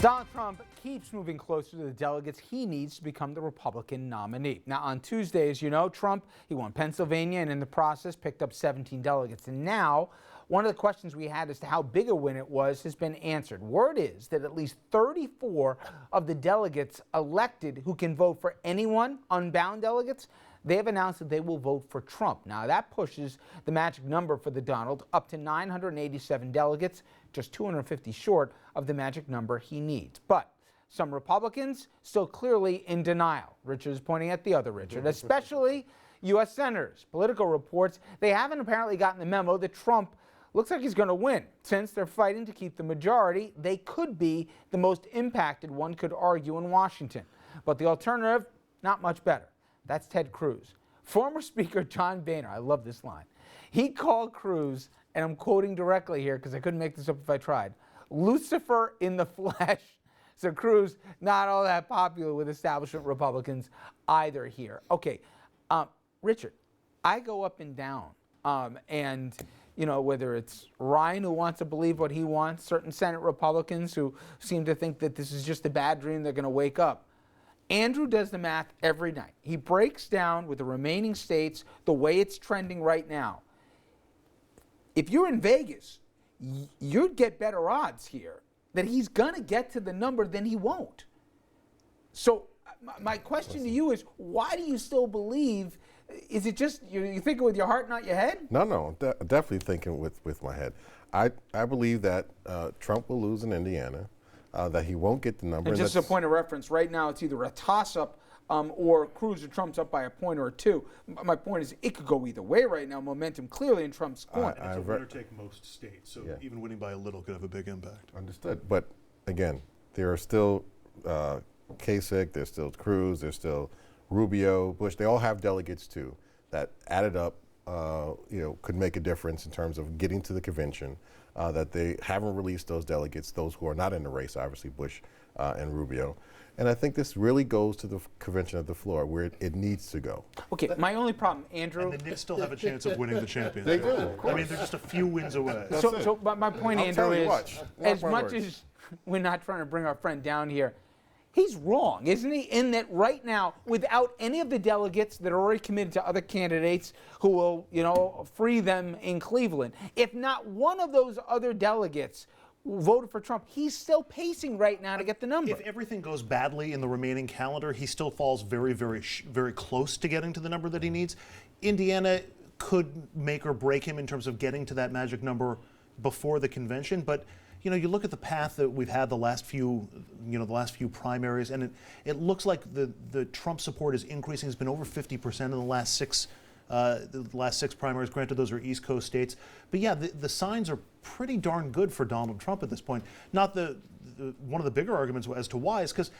Donald Trump keeps moving closer to the delegates he needs to become the Republican nominee. Now, on Tuesday, as you know, Trump, he won Pennsylvania and in the process picked up 17 delegates. And now, one of the questions we had as to how big a win it was has been answered. Word is that at least 34 of the delegates elected who can vote for anyone, unbound delegates, they have announced that they will vote for Trump. Now, that pushes the magic number for the Donald up to 987 delegates, just 250 short of the magic number he needs. But some Republicans still clearly in denial. Richard is pointing at the other Richard, especially U.S. senators. Political reports, they haven't apparently gotten the memo that Trump looks like he's going to win. Since they're fighting to keep the majority, they could be the most impacted, one could argue, in Washington. But the alternative, not much better. That's Ted Cruz. Former Speaker John Boehner, I love this line. He called Cruz, and I'm quoting directly here because I couldn't make this up if I tried, Lucifer in the flesh. So Cruz, not all that popular with establishment Republicans either here. Okay, Richard, I go up and down, and you know, whether it's Ryan who wants to believe what he wants, certain Senate Republicans who seem to think that this is just a bad dream, they're going to wake up. Andrew does the math every night. He breaks down with the remaining states the way it's trending right now. If you're in Vegas, you'd get better odds here that he's going to get to the number than he won't. So my question to you is, why do you still believe? Is it just you thinking with your heart, not your head? No, definitely thinking with my head. I believe that Trump will lose in Indiana. That he won't get the number. And just as a point of reference, right now it's either a toss-up or Cruz or Trump's up by a point or two. My point is it could go either way right now. Momentum clearly in Trump's corner. It's a winner take most states, so even winning by a little could have a big impact. Understood. But again, there are still Kasich, there's still Cruz, there's still Rubio, Bush. They all have delegates too that added up, could make a difference in terms of getting to the convention. That they haven't released those delegates, those who are not in the race, obviously Bush and Rubio. And I think this really goes to the convention of the floor where it needs to go. Okay, my only problem, Andrew. And the Knicks still have a chance of winning the championship. They do, of course. I mean, they're just a few wins away. So my point, Andrew, is watch as my much words. as we're not trying to bring our friend down here, he's wrong, isn't he? In that right now, without any of the delegates that are already committed to other candidates who will, free them in Cleveland, if not one of those other delegates voted for Trump, he's still pacing right now to get the number. If everything goes badly in the remaining calendar, he still falls very, very, very close to getting to the number that he needs. Indiana could make or break him in terms of getting to that magic number before the convention, but you look at the path that we've had the last few primaries, and it looks like the Trump support is increasing. It's been over 50% in the last six primaries. Granted, those are East Coast states, but yeah, the signs are pretty darn good for Donald Trump at this point. Not one of the bigger arguments as to why is because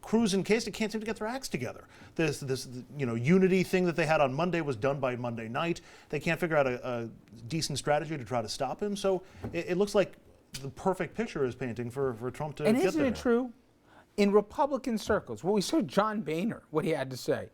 Cruz and Kasich can't seem to get their acts together. This unity thing that they had on Monday was done by Monday night. They can't figure out a decent strategy to try to stop him. So it looks like the perfect picture is painting for Trump to get there. And isn't it true? In Republican circles, we saw John Boehner, what he had to say.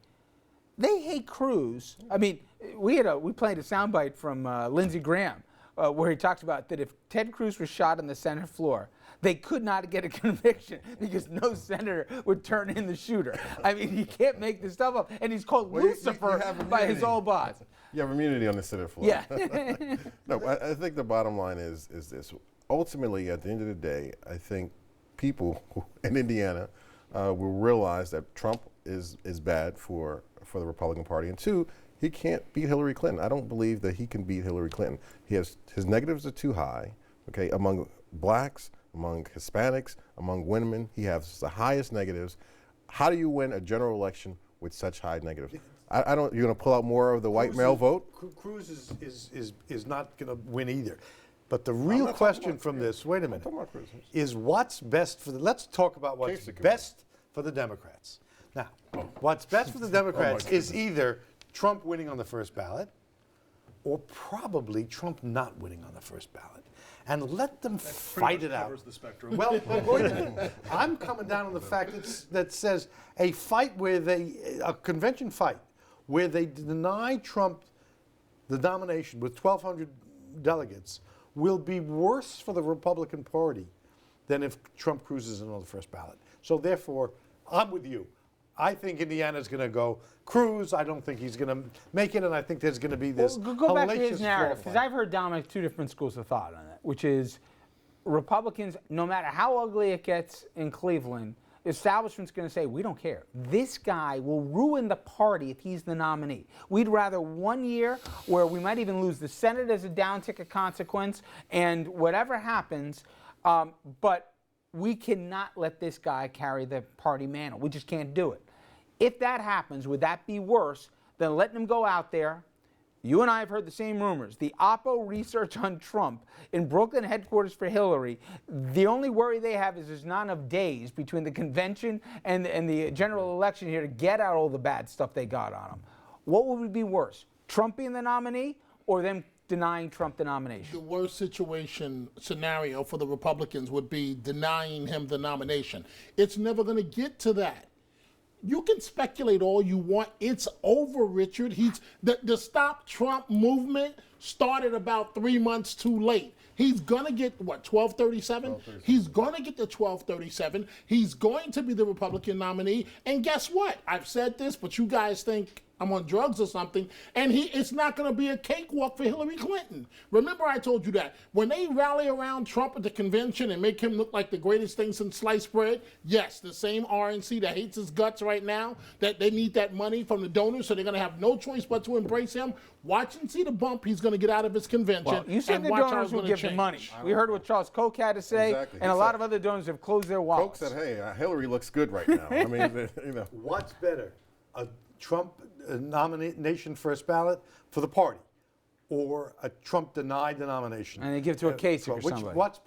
They hate Cruz. I mean, we played a soundbite from Lindsey Graham where he talks about that if Ted Cruz was shot on the Senate floor, they could not get a conviction because no senator would turn in the shooter. I mean, he can't make this stuff up. And he's called Lucifer by his old boss. You have immunity on the Senate floor. Yeah. No, I think the bottom line is this. Ultimately, at the end of the day, I think people in Indiana will realize that Trump is bad for the Republican Party, and two, he can't beat Hillary Clinton. I don't believe that he can beat Hillary Clinton. His negatives are too high. Okay, among blacks, among Hispanics, among women, he has the highest negatives. How do you win a general election with such high negatives? I don't. You're going to pull out more of the white male vote? Cruz is not going to win either. But the real question from this, wait a minute, is what's best for let's talk about what's best for the Democrats. Now, what's best for the Democrats is either Trump winning on the first ballot or probably Trump not winning on the first ballot. And let them fight it out. The spectrum. Well, wait a minute. I'm coming down on the fact that says a fight where a convention fight where they deny Trump the nomination with 1,200 delegates will be worse for the Republican Party than if Trump cruises in on the first ballot. So therefore, I'm with you. I think Indiana's going to go Cruz. I don't think he's going to make it, and I think there's going to be this Go back to his hellacious narrative, because fight. I've heard, Dominic, two different schools of thought on that, which is Republicans, no matter how ugly it gets in Cleveland, the establishment's going to say, we don't care. This guy will ruin the party if he's the nominee. We'd rather 1 year where we might even lose the Senate as a down ticket consequence, and whatever happens, but we cannot let this guy carry the party mantle. We just can't do it. If that happens, would that be worse than letting him go out there? You and I have heard the same rumors. The Oppo research on Trump in Brooklyn headquarters for Hillary, the only worry they have is there's not enough days between the convention and the general election here to get out all the bad stuff they got on him. What would be worse, Trump being the nominee or them denying Trump the nomination? The worst scenario for the Republicans would be denying him the nomination. It's never going to get to that. You can speculate all you want. It's over, Richard. The Stop Trump movement started about 3 months too late. He's going to get, what, 1237? He's going to get the 1237. He's going to be the Republican nominee. And guess what? I've said this, but you guys think I'm on drugs or something, and it's not going to be a cakewalk for Hillary Clinton. Remember I told you that. When they rally around Trump at the convention and make him look like the greatest thing since sliced bread, yes, the same RNC that hates his guts right now, that they need that money from the donors, so they're going to have no choice but to embrace him. Watch and see the bump he's going to get out of his convention. Well, you said and the watch how donors it's will gonna give the change. money. We heard what Charles Koch had to say, Exactly. and He a lot said- of other donors have closed their wallets. Folks said, hey, Hillary looks good right now. I mean, you know. What's better, a Trump nomination first ballot for the party, or a Trump denied the nomination? And they give it to a Kasich or somebody. What's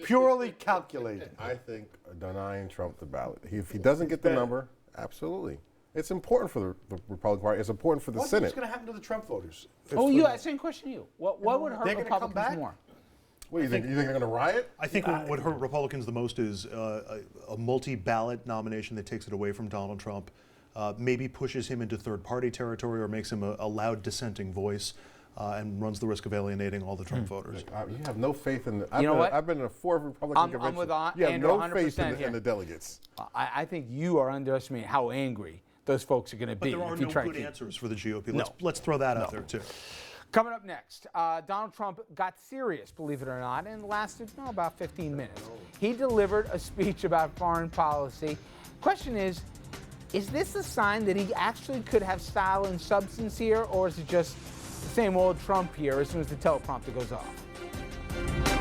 purely calculated? I think denying Trump the ballot. If he doesn't get the number, absolutely. It's important for the Republican Party. It's important for the What's Senate. going to happen to the Trump voters? Same question to you. What would hurt They're gonna come Republicans back? more? What do you think? You think they're going to riot? I think what hurt Republicans the most is a multi-ballot nomination that takes it away from Donald Trump, maybe pushes him into third-party territory or makes him a loud dissenting voice, and runs the risk of alienating all the Trump voters. You have no faith in the. You know what? I've been in 4 Republican I'm conventions. with You have Andrew no faith 100% here. in the delegates. I think you are underestimating how angry those folks are going to But be there are if you no try to good keep. answers for the GOP. No. Let's throw that out there, too. Coming up next, Donald Trump got serious, believe it or not, and lasted about 15 minutes. He delivered a speech about foreign policy. Question is this a sign that he actually could have style and substance here, or is it just the same old Trump here as soon as the teleprompter goes off?